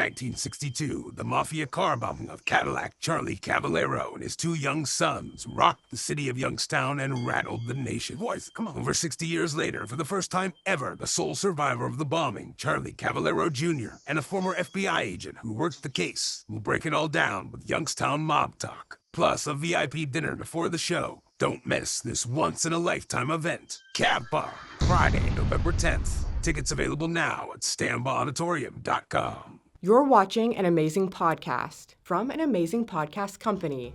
1962, the Mafia car bombing of Cadillac Charlie Cavallaro and his two young sons rocked the city of Youngstown and rattled the nation. Boys, come on. Over 60 years later, for the first time ever, the sole survivor of the bombing, Charlie Cavallaro Jr., and a former FBI agent who worked the case, will break it all down with Youngstown Mob Talk, plus a VIP dinner before the show. Don't miss this once-in-a-lifetime event. CAVBOMB, Friday, November 10th. Tickets available now at Stambaugh Auditorium.com. You're watching an amazing podcast from an amazing podcast company.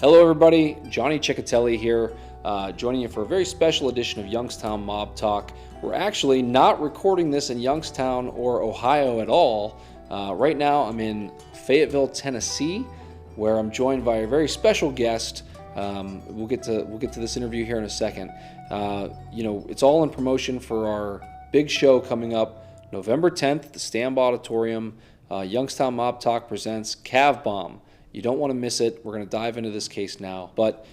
Hello, everybody. Johnny Ciccatelli here, joining you for a very special edition of Youngstown Mob Talk. We're actually not recording this in Youngstown or Ohio at all. Right now, I'm in Fayetteville, Tennessee, where I'm joined by a very special guest. We'll get to this interview here in a second. It's all in promotion for our big show coming up November 10th at the Stambaugh Auditorium. Youngstown Mob Talk presents CAVBOMB. You don't want to miss it. We're going to dive into this case now. But,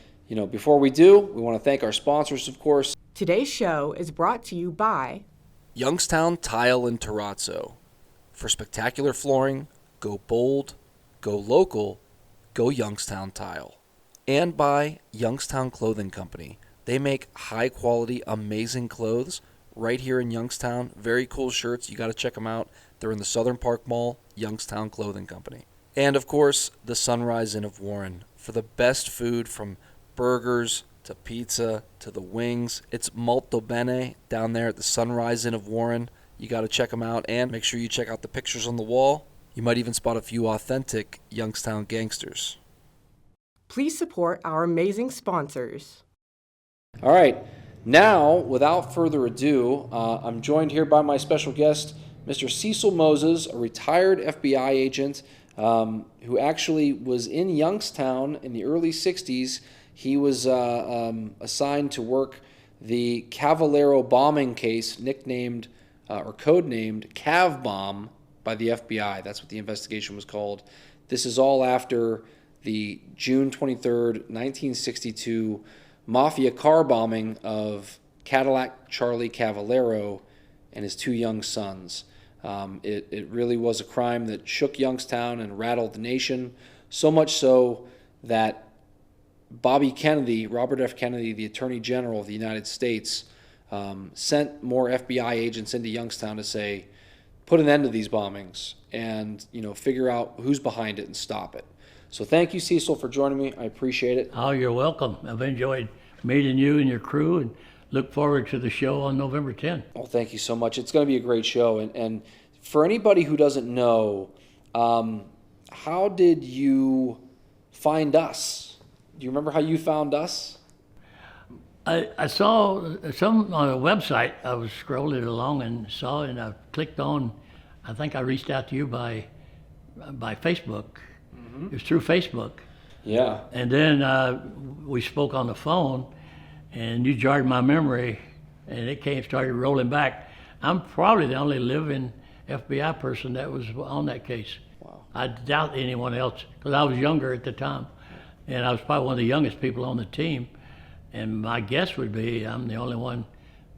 before we do, we want to thank our sponsors, of course. Today's show is brought to you by Youngstown Tile and Terrazzo. For spectacular flooring, go bold, go local, go Youngstown Tile. And by Youngstown Clothing Company. They make high-quality, amazing clothes right here in Youngstown. Very cool shirts. You got to check them out. They're in the Southern Park Mall, Youngstown Clothing Company. And, of course, the Sunrise Inn of Warren. For the best food, from burgers to pizza to the wings. It's molto bene down there at the Sunrise Inn of Warren. You got to check them out. And make sure you check out the pictures on the wall. You might even spot a few authentic Youngstown gangsters. Please support our amazing sponsors. All right. Now, without further ado, I'm joined here by my special guest, Mr. Cecil Moses, a retired FBI agent who actually was in Youngstown in the early 60s. He was assigned to work the Cavallaro bombing case, nicknamed or codenamed CAVBOMB by the FBI. That's what the investigation was called. This is all after the June 23rd, 1962 Mafia car bombing of Cadillac Charlie Cavallaro and his two young sons. It really was a crime that shook Youngstown and rattled the nation, so much so that Bobby Kennedy, Robert F. Kennedy, the Attorney General of the United States, sent more FBI agents into Youngstown to say, put an end to these bombings and figure out who's behind it and stop it. So thank you, Cecil, for joining me. I appreciate it. Oh, you're welcome. I've enjoyed meeting you and your crew and look forward to the show on November 10th. Well, thank you so much. It's going to be a great show. And for anybody who doesn't know, how did you find us? Do you remember how you found us? I saw some on a website. I was scrolling along and saw it, and I clicked on. I think I reached out to you by Facebook. Mm-hmm. It was through Facebook. Yeah. And then we spoke on the phone, and you jarred my memory, and it started rolling back. I'm probably the only living FBI person that was on that case. Wow. I doubt anyone else, because I was younger at the time, and I was probably one of the youngest people on the team. And my guess would be I'm the only one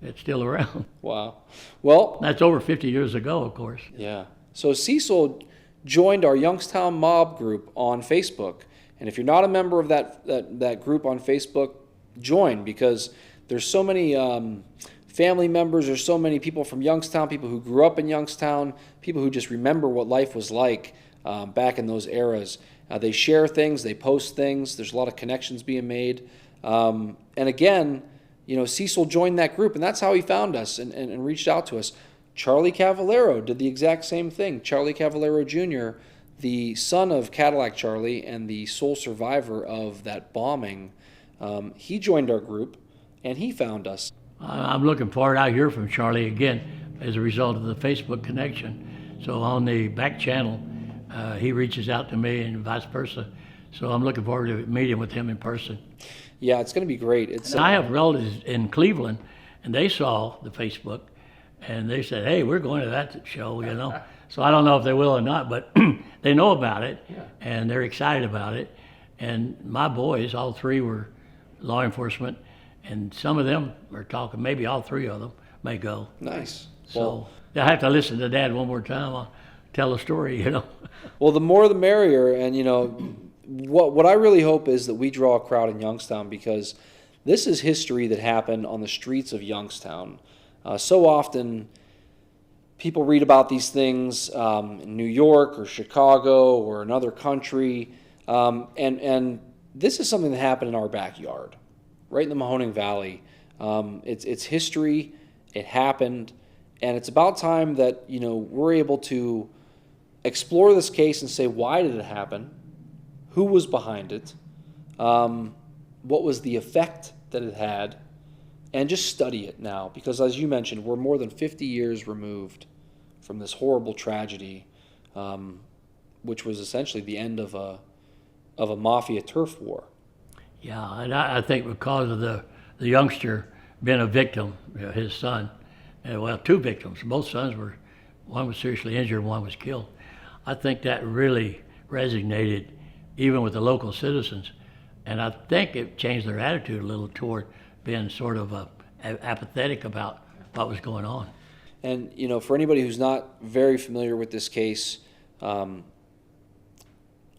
that's still around. Wow. Well, that's over 50 years ago, of course. Yeah. So Cecil joined our Youngstown Mob group on Facebook. And if you're not a member of that group on Facebook, join, because there's so many family members, there's so many people from Youngstown, people who grew up in Youngstown, people who just remember what life was like back in those eras. They share things, they post things, there's a lot of connections being made. And again, Cecil joined that group, and that's how he found us and reached out to us. Charlie Cavallaro did the exact same thing. Charlie Cavallaro Jr., the son of Cadillac Charlie and the sole survivor of that bombing, he joined our group, and he found us. I'm looking forward. I hear from Charlie again as a result of the Facebook connection. So on the back channel, he reaches out to me and vice versa. So I'm looking forward to meeting with him in person. Yeah, it's going to be great. I have relatives in Cleveland, and they saw the Facebook, and they said, hey, we're going to that show, So I don't know if they will or not, but they know about it, and they're excited about it. And my boys, all three were law enforcement, and some of them are talking, maybe all three of them may go. Nice. So I have to listen to Dad one more time tell a story, you know. Well, the more the merrier, and what I really hope is that we draw a crowd in Youngstown, because this is history that happened on the streets of Youngstown. So often, people read about these things in New York or Chicago or another country, and this is something that happened in our backyard, right in the Mahoning Valley. It's history. It happened, and it's about time that we're able to explore this case and say, why did it happen? Who was behind it? What was the effect that it had? And just study it now, because as you mentioned, we're more than 50 years removed from this horrible tragedy, which was essentially the end of a Mafia turf war. Yeah, and I think because of the youngster being a victim, his son, and well, two victims, both sons one was seriously injured and one was killed. I think that really resonated even with the local citizens, and I think it changed their attitude a little toward being sort of apathetic about what was going on. And for anybody who's not very familiar with this case,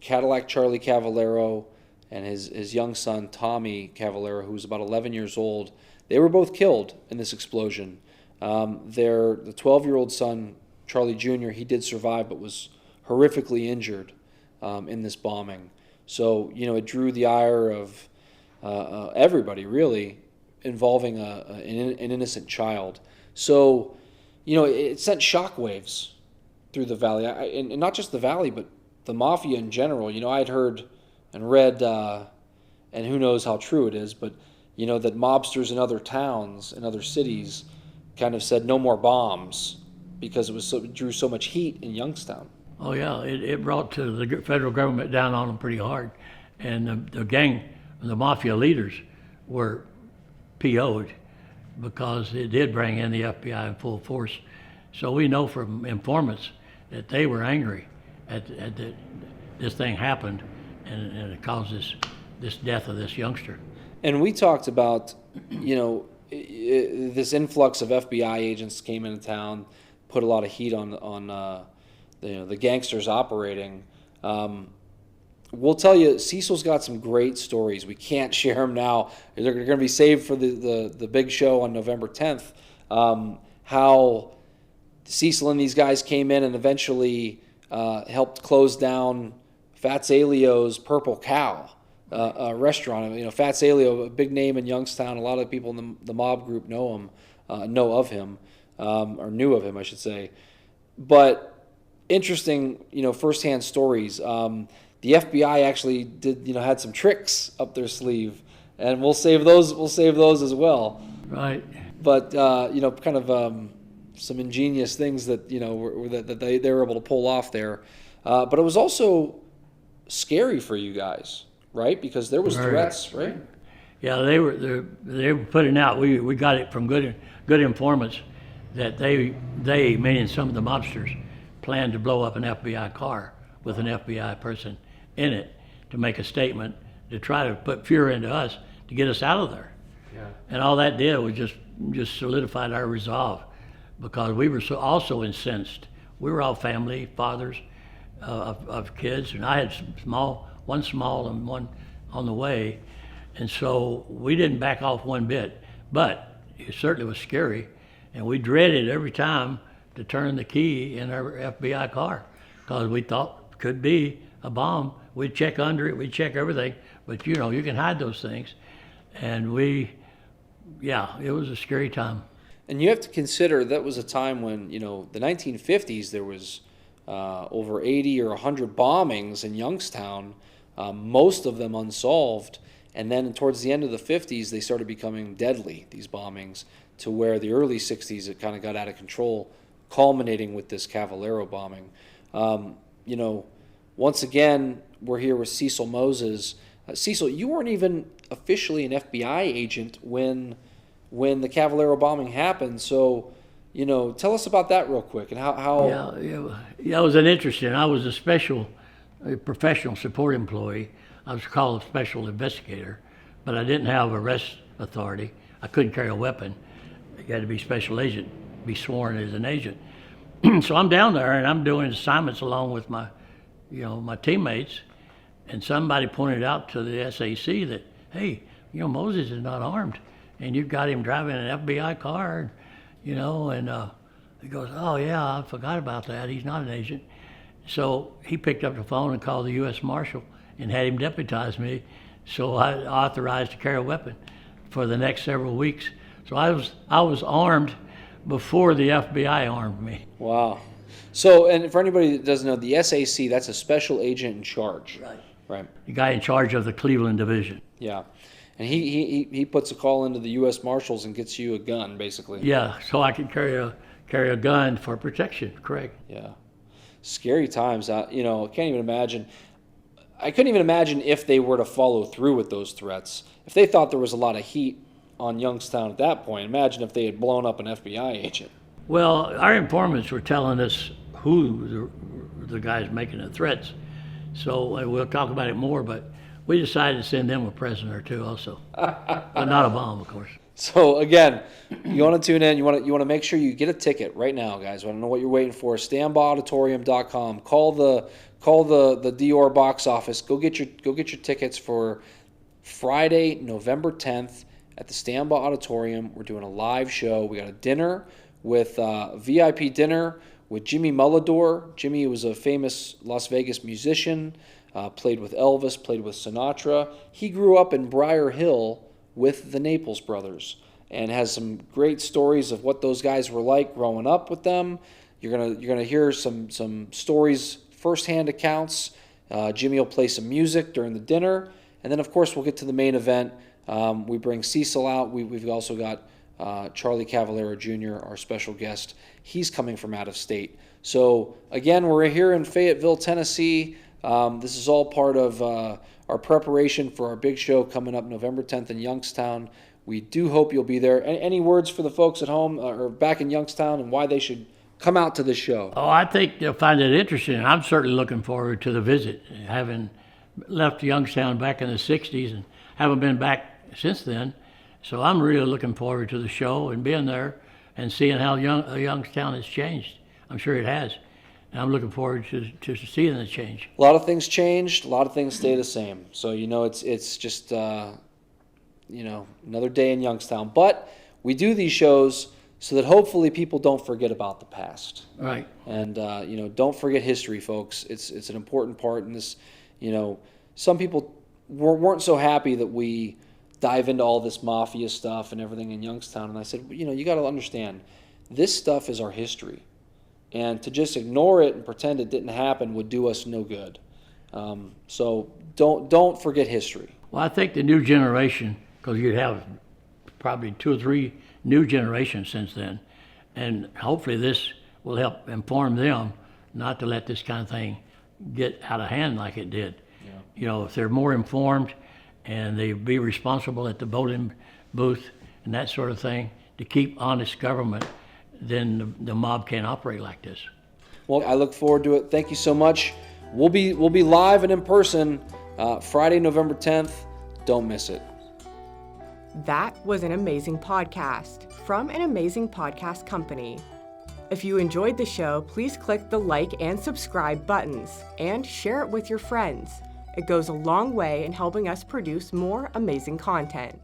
Cadillac Charlie Cavallaro and his young son Tommy Cavallaro, who was about 11 years old, they were both killed in this explosion. The 12-year-old son, Charlie Jr., he did survive but was horrifically injured in this bombing. So, it drew the ire of everybody, really, involving an innocent child. So, it sent shockwaves through the valley, and not just the valley, but the Mafia in general. I had heard and read, and who knows how true it is, but that mobsters in other towns and other cities kind of said no more bombs because it drew so much heat in Youngstown. Oh yeah, it brought to the federal government down on them pretty hard, and the gang, the Mafia leaders were PO'd because it did bring in the FBI in full force. So we know from informants that they were angry at this thing happened, and it caused this death of this youngster. And we talked about, this influx of FBI agents came into town, put a lot of heat on the gangsters operating. We'll tell you, Cecil's got some great stories. We can't share them now. They're going to be saved for the big show on November 10th. How Cecil and these guys came in and eventually helped close down Fats Alio's Purple Cow restaurant. Fats Alio, a big name in Youngstown. A lot of people in the mob group know of him, or knew of him, I should say. But interesting, firsthand stories. The FBI actually had some tricks up their sleeve, and we'll save those as well. Right. But kind of some ingenious things that that they were able to pull off there. But it was also scary for you guys, right? Because there was threats, right? Yeah, they were putting out. We got it from good informants that they meaning some of the mobsters, planned to blow up an FBI car with an FBI person in it to make a statement to try to put fear into us to get us out of there. Yeah. And all that did was just solidified our resolve, because we were also incensed. We were all family, fathers of kids, and I had one small and one on the way, and so we didn't back off one bit. But it certainly was scary, and we dreaded every time to turn the key in our FBI car, because we thought it could be a bomb. We'd check under it, we'd check everything, but you can hide those things. And it was a scary time. And you have to consider that was a time when, the 1950s, there was over 80 or 100 bombings in Youngstown, most of them unsolved. And then towards the end of the 50s, they started becoming deadly, these bombings, to where the early 60s, it kind of got out of control, culminating with this Cavallaro bombing. Once again, we're here with Cecil Moses. Cecil, you weren't even officially an FBI agent when the Cavallaro bombing happened. So, tell us about that real quick and how. Yeah, it was an interesting. I was a professional support employee. I was called a special investigator, but I didn't have arrest authority. I couldn't carry a weapon. You had to be special agent, be sworn as an agent. So I'm down there and I'm doing assignments along with my teammates, and somebody pointed out to the SAC that, hey, Moses is not armed, and you've got him driving an FBI car, and he goes, oh yeah, I forgot about that. He's not an agent. So he picked up the phone and called the U.S. Marshal and had him deputize me, so I authorized to carry a weapon for the next several weeks. So I was armed before the FBI armed me. Wow. So, and for anybody that doesn't know, the SAC, that's a special agent in charge. Right. The guy in charge of the Cleveland division. Yeah. And he puts a call into the U.S. Marshals and gets you a gun, basically. Yeah, so I can carry a gun for protection, correct. Yeah. Scary times. I can't even imagine. I couldn't even imagine if they were to follow through with those threats. If they thought there was a lot of heat on Youngstown at that point, imagine if they had blown up an FBI agent. Well, our informants were telling us who the guys making the threats. So we'll talk about it more, but we decided to send them a present or two also. But not a bomb, of course. So again, you want to tune in, you want to make sure you get a ticket right now, guys. I don't know what you're waiting for. Stambaugh Call the Dior box office. Go get your tickets for Friday, November 10th at the Stambaugh Auditorium. We're doing a live show. We got a dinner with VIP dinner with Jimmy Mullador. Jimmy was a famous Las Vegas musician, played with Elvis, played with Sinatra. He grew up in Briar Hill with the Naples brothers and has some great stories of what those guys were like growing up with them. You're gonna hear some stories, firsthand accounts. Jimmy will play some music during the dinner, and then of course we'll get to the main event. We bring Cecil out. We've also got Charlie Cavallaro Jr., our special guest. He's coming from out of state. So again, we're here in Fayetteville, Tennessee. This is all part of our preparation for our big show coming up November 10th in Youngstown. We do hope you'll be there. Any words for the folks at home or back in Youngstown and why they should come out to the show? Oh, I think they'll find it interesting. I'm certainly looking forward to the visit, having left Youngstown back in the 60s and haven't been back since then. So I'm really looking forward to the show and being there and seeing how Youngstown has changed. I'm sure it has. And I'm looking forward to seeing the change. A lot of things changed. A lot of things stay the same. So, it's just, another day in Youngstown. But we do these shows so that hopefully people don't forget about the past. Right. And, don't forget history, folks. It's an important part in this. Some people weren't so happy that we dive into all this Mafia stuff and everything in Youngstown. And I said, you got to understand, this stuff is our history. And to just ignore it and pretend it didn't happen would do us no good. So don't forget history. Well, I think the new generation, because you have probably 2 or 3 new generations since then, and hopefully this will help inform them not to let this kind of thing get out of hand like it did. Yeah. If they're more informed and they be responsible at the voting booth and that sort of thing to keep honest government, then the mob can't operate like this. Well, I look forward to it. Thank you so much. We'll be live and in person Friday, November 10th. Don't miss it. That was an amazing podcast from an amazing podcast company. If you enjoyed the show, please click the like and subscribe buttons and share it with your friends. It goes a long way in helping us produce more amazing content.